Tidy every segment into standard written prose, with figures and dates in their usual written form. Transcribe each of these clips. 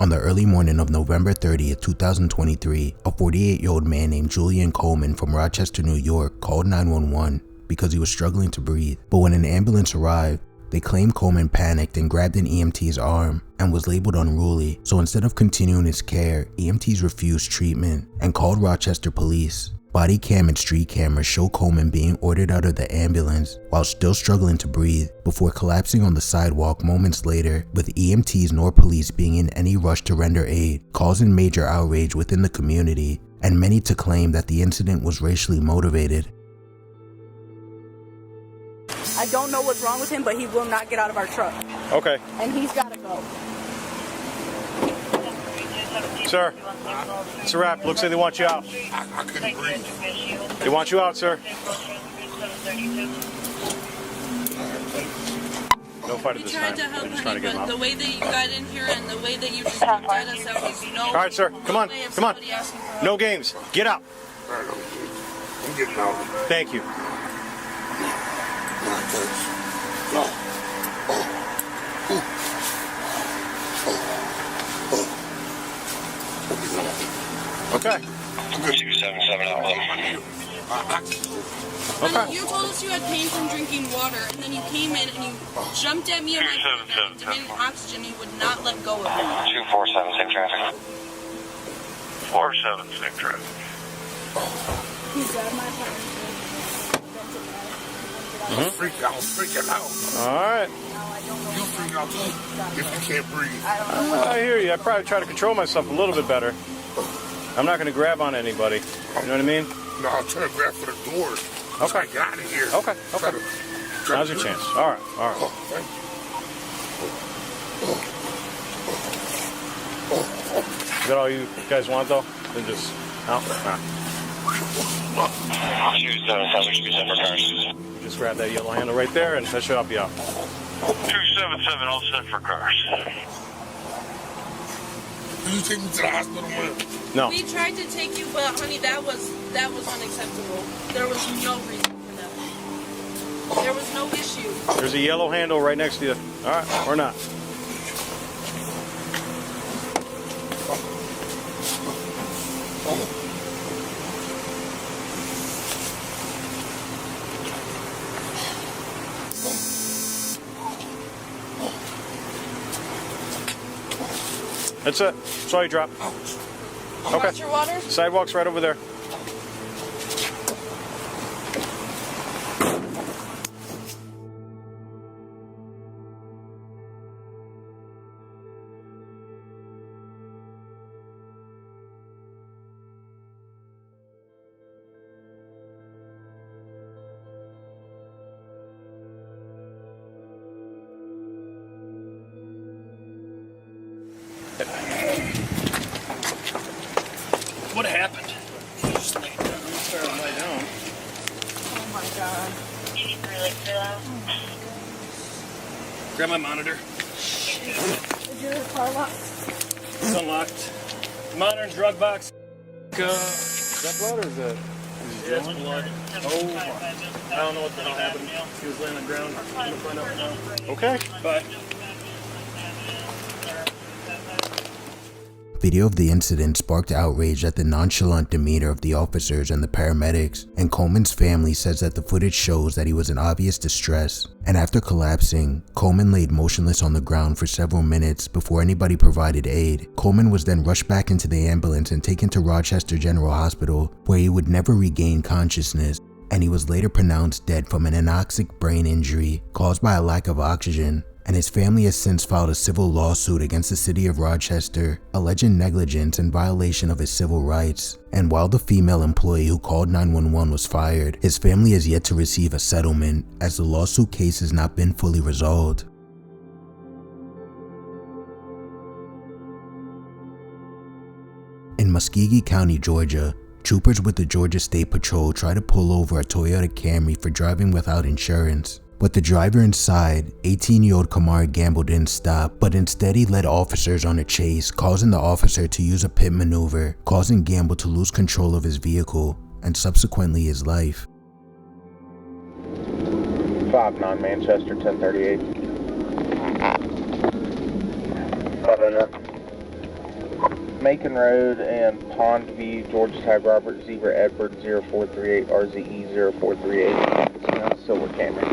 On the early morning of November 30th, 2023, a 48-year-old man named Julian Coleman from Rochester, New York called 911 because he was struggling to breathe. But when an ambulance arrived, they claimed Coleman panicked and grabbed an EMT's arm and was labeled unruly. So instead of continuing his care, EMTs refused treatment and called Rochester police. Body cam and street cameras show Coleman being ordered out of the ambulance while still struggling to breathe before collapsing on the sidewalk moments later, with EMTs nor police being in any rush to render aid, causing major outrage within the community and many to claim that the incident was racially motivated. I don't know what's wrong with him, but he will not get out of our truck. Okay. And he's got to go. Sir, it's a wrap. Looks like they want you out. I couldn't breathe. They want you out, sir. No fight at this time. We tried to help, I'm just trying to get him but out. the way that you got in here and the way that you just looked at us, that was no. All right, sir. Come on. way of Come on. somebody asking for help. No games. Get out. I'm getting out. Thank you. No. Okay. 277 out. Okay. You told us you had pain from drinking water, and then you came in and you jumped at me and my phone and demanded oxygen. You would not let go of me. 2476 traffic. 476 traffic. He's out of my apartment. I was freaking out. All right. You freak out too if you can't breathe. I hear you. I probably try to control myself a little bit better. I'm not going to grab on anybody. You know what I mean? No, I'm trying to grab for the doors. Okay. Get out of here. Okay. Okay. Now's your chance. All right. All right. Oh, thank you. Is that all you guys want, though? Then just out. 277, we should be set for cars. Just grab that yellow handle right there, and that should help you out. 277, all set for cars. Did you take me to the hospital, man? No. We tried to take you, but honey, that was unacceptable. There was no reason for that. There was no issue. There's a yellow handle right next to you. All right, or not. That's it. That's all you drop. Okay. Want your water? Sidewalk's right over there. What happened? Just lay down. Lay down. Oh my god. Grab my monitor. Is your car locked? It's unlocked. Monitor and drug box. Is that blood or is that? That's blood. Oh, I don't know what the hell happened. He was laying on the ground. I'm gonna find out now. Okay, bye. Video of the incident sparked outrage at the nonchalant demeanor of the officers and the paramedics, and Coleman's family says that the footage shows that he was in obvious distress, and after collapsing, Coleman laid motionless on the ground for several minutes before anybody provided aid. Coleman was then rushed back into the ambulance and taken to Rochester General Hospital, where he would never regain consciousness, and he was later pronounced dead from an anoxic brain injury caused by a lack of oxygen. And his family has since filed a civil lawsuit against the city of Rochester, alleging negligence and violation of his civil rights. And while the female employee who called 911 was fired, his family has yet to receive a settlement, as the lawsuit case has not been fully resolved. In Muskogee County, Georgia, troopers with the Georgia State Patrol tried to pull over a Toyota Camry for driving without insurance. But the driver inside, 18-year-old Kamar Gamble, didn't stop, but instead he led officers on a chase, causing the officer to use a pit maneuver, causing Gamble to lose control of his vehicle, and subsequently his life. 59 Manchester, 1038. Macon Road and Pond View, Georgia Tag Robert, Zebra Edward 0438, RZE 0438. Silver Camry.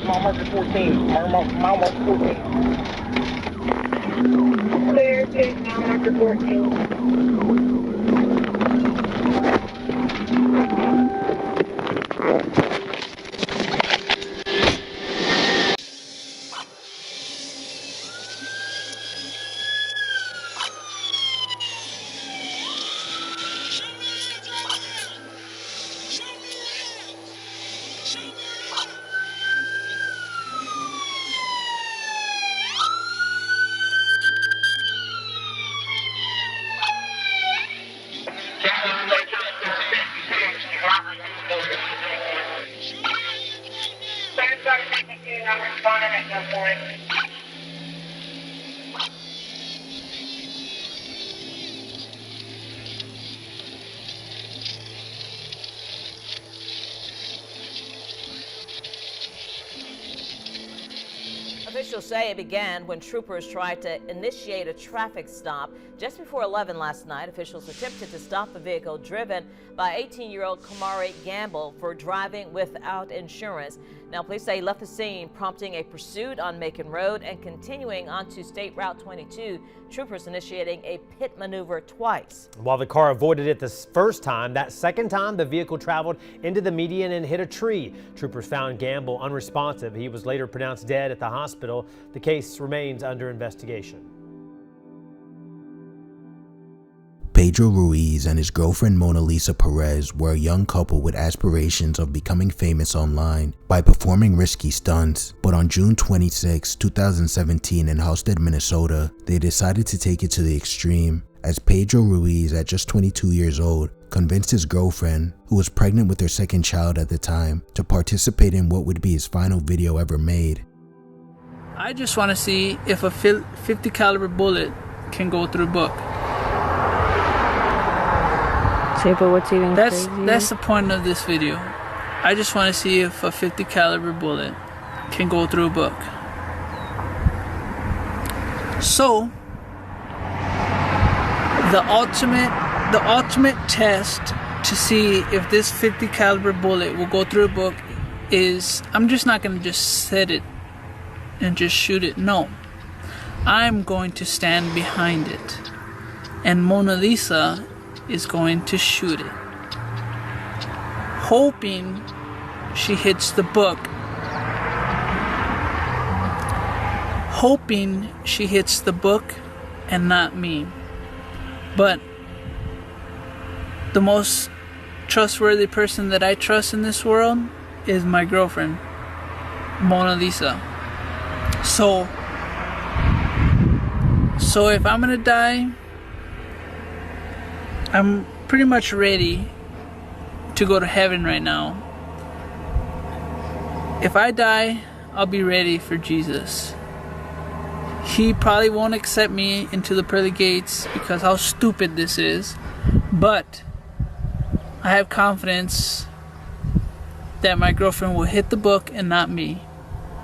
Mile marker 14. Mile marker 14. Clear, take mile marker 14. Officials say it began when troopers tried to initiate a traffic stop. Just before 11 last night, officials attempted to stop a vehicle driven by 18-year-old Kamari Gamble for driving without insurance. Now, police say he left the scene, prompting a pursuit on Macon Road and continuing onto State Route 22. Troopers initiating a pit maneuver twice. While the car avoided it the first time, that second time the vehicle traveled into the median and hit a tree. Troopers found Gamble unresponsive. He was later pronounced dead at the hospital. The case remains under investigation. Pedro Ruiz and his girlfriend Mona Lisa Perez were a young couple with aspirations of becoming famous online by performing risky stunts. But on June 26, 2017 in Halstead, Minnesota, they decided to take it to the extreme, as Pedro Ruiz, at just 22 years old, convinced his girlfriend, who was pregnant with their second child at the time, to participate in what would be his final video ever made. I just want to see if a 50 caliber bullet can go through a book. See, but what's even crazy? That's the point of this video. I just want to see if a 50 caliber bullet can go through a book. So, the ultimate test to see if this 50 caliber bullet will go through a book is, I'm just not going to just set it and just shoot it. No, I'm going to stand behind it, and Mona Lisa is going to shoot it, hoping she hits the book, hoping she hits the book and not me. But the most trustworthy person that I trust in this world is my girlfriend, Mona Lisa. So if I'm gonna die, I'm pretty much ready to go to heaven right now. If I die, I'll be ready for Jesus. He probably won't accept me into the pearly gates because how stupid this is, but I have confidence that my girlfriend will hit the book and not me.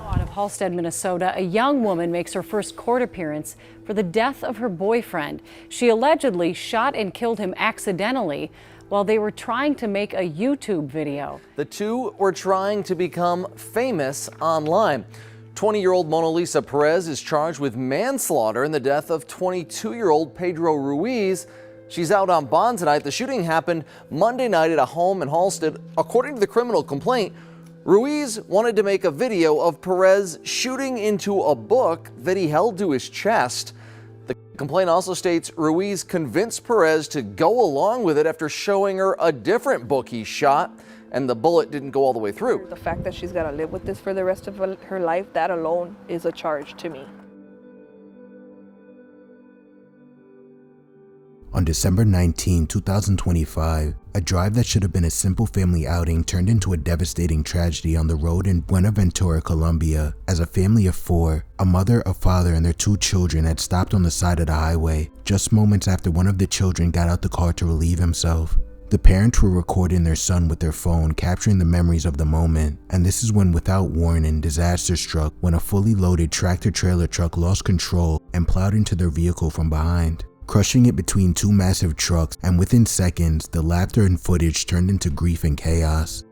Out of Halstead, Minnesota, a young woman makes her first court appearance for the death of her boyfriend. She allegedly shot and killed him accidentally while they were trying to make a YouTube video. The two were trying to become famous online. 20-year-old Mona Lisa Perez is charged with manslaughter in the death of 22-year-old Pedro Ruiz. She's out on bond tonight. The shooting happened Monday night at a home in Halstead. According to the criminal complaint, Ruiz wanted to make a video of Perez shooting into a book that he held to his chest. The complaint also states Ruiz convinced Perez to go along with it after showing her a different book he shot, and the bullet didn't go all the way through. The fact that she's got to live with this for the rest of her life, that alone is a charge to me. On December 19, 2025, a drive that should have been a simple family outing turned into a devastating tragedy on the road in Buenaventura, Colombia, as a family of four, a mother, a father, and their two children had stopped on the side of the highway just moments after one of the children got out the car to relieve himself. The parents were recording their son with their phone, capturing the memories of the moment, and this is when, without warning, disaster struck when a fully loaded tractor-trailer truck lost control and plowed into their vehicle from behind, crushing it between two massive trucks, and within seconds, the laughter and footage turned into grief and chaos.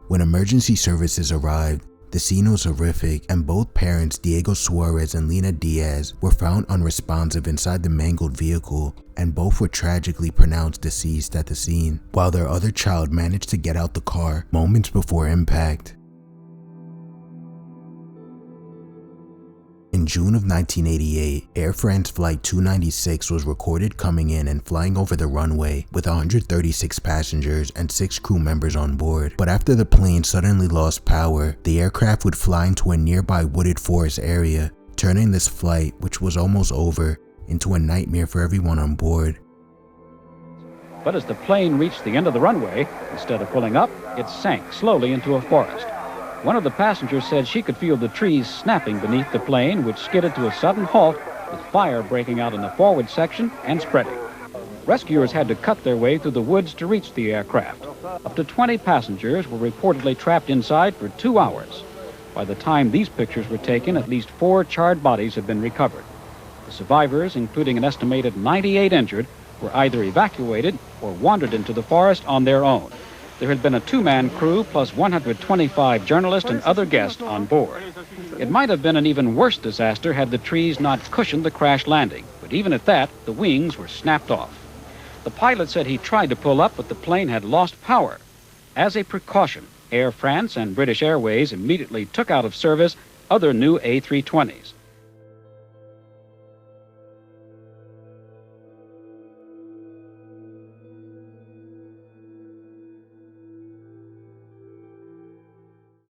When emergency services arrived, the scene was horrific, and both parents, Diego Suarez and Lina Diaz, were found unresponsive inside the mangled vehicle, and both were tragically pronounced deceased at the scene, while their other child managed to get out the car moments before impact. In June of 1988, Air France Flight 296 was recorded coming in and flying over the runway with 136 passengers and 6 crew members on board. But after the plane suddenly lost power, the aircraft would fly into a nearby wooded forest area, turning this flight, which was almost over, into a nightmare for everyone on board. But as the plane reached the end of the runway, instead of pulling up, it sank slowly into a forest. One of the passengers said she could feel the trees snapping beneath the plane, which skidded to a sudden halt with fire breaking out in the forward section and spreading. Rescuers had to cut their way through the woods to reach the aircraft. Up to 20 passengers were reportedly trapped inside for 2 hours. By the time these pictures were taken, at least 4 charred bodies had been recovered. The survivors, including an estimated 98 injured, were either evacuated or wandered into the forest on their own. There had been a 2-man crew plus 125 journalists and other guests on board. It might have been an even worse disaster had the trees not cushioned the crash landing, but even at that, the wings were snapped off. The pilot said he tried to pull up, but the plane had lost power. As a precaution, Air France and British Airways immediately took out of service other new A320s.